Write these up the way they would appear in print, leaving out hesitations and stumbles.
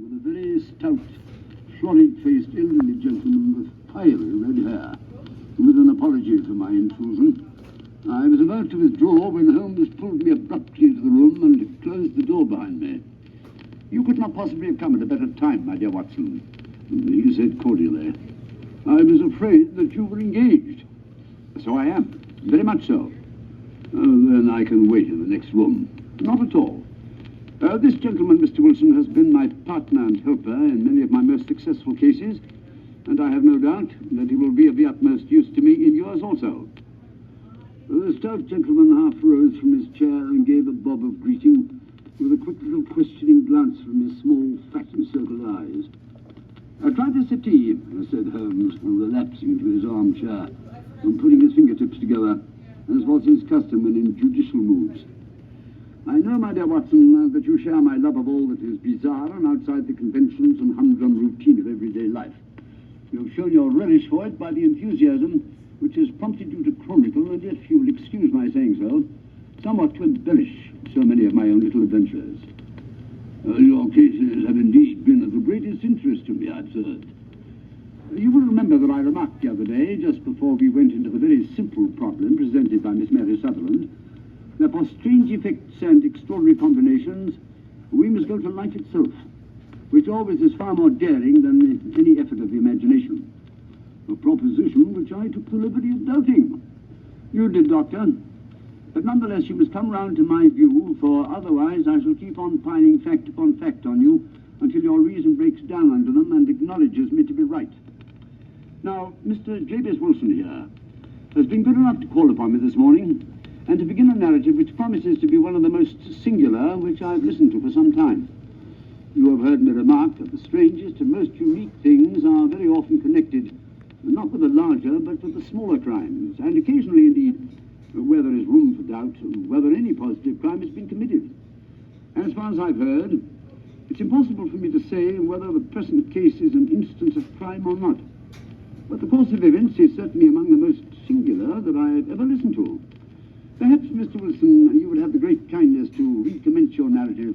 with a very stout, florid-faced elderly gentleman with fiery red hair. With an apology for my intrusion, I was about to withdraw when Holmes pulled me abruptly into the room and closed the door behind me. "You could not possibly have come at a better time, my dear Watson," he said cordially. "I was afraid that you were engaged." "So I am, very much so." "Then I can wait in the next room." "Not at all. This gentleman, Mr. Wilson, has been my partner and helper in many of my most successful cases, and I have no doubt that he will be of the utmost use to me in yours also." The stout gentleman half rose from his chair and gave a bob of greeting, with a quick little questioning glance from his small, fat, encircled eyes. "Try the settee," said Holmes, relapsing into his armchair and putting his fingertips together, as was his custom when in judicial moods. "I know, my dear Watson, that you share my love of all that is bizarre and outside the conventions and humdrum routine of everyday life. You have shown your relish for it by the enthusiasm which has prompted you to chronicle, and yet, if you will excuse my saying so, somewhat to embellish so many of my own little adventures." "Your cases have indeed been of the greatest interest to me," I observed. "You will remember that I remarked the other day, just before we went into the very simple problem presented by Miss Mary Sutherland, that for strange effects and extraordinary combinations, we must go to life itself, which always is far more daring than any effort of the imagination. A proposition which I took the liberty of doubting. You did, Doctor. But nonetheless, you must come round to my view, for otherwise I shall keep on piling fact upon fact on you until your reason breaks down under them and acknowledges me to be right. Now, Mr. Jabez Wilson here has been good enough to call upon me this morning and to begin a narrative which promises to be one of the most singular which I've listened to for some time. You have heard me remark that the strangest and most unique things are very often connected not with the larger, but with the smaller crimes, and occasionally, indeed, where there is room for doubt, whether any positive crime has been committed. As far as I've heard, it's impossible for me to say whether the present case is an instance of crime or not. But the course of events is certainly among the most singular that I have ever listened to. Perhaps, Mr. Wilson, you would have the great kindness to recommence your narrative.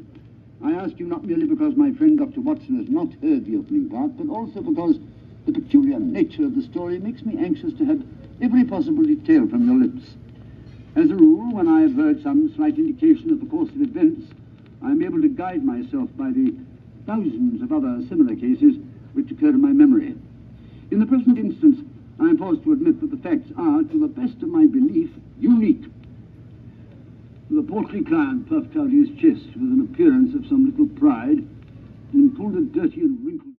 I ask you not merely because my friend Dr. Watson has not heard the opening part, but also because the peculiar nature of the story makes me anxious to have every possible detail from your lips. As a rule, when I have heard some slight indication of the course of events, I am able to guide myself by the thousands of other similar cases which occur in my memory. In the present instance, I am forced to admit that the facts are, to the best of my belief, unique. The portly client puffed out his chest with an appearance of some little pride and pulled a dirty and wrinkled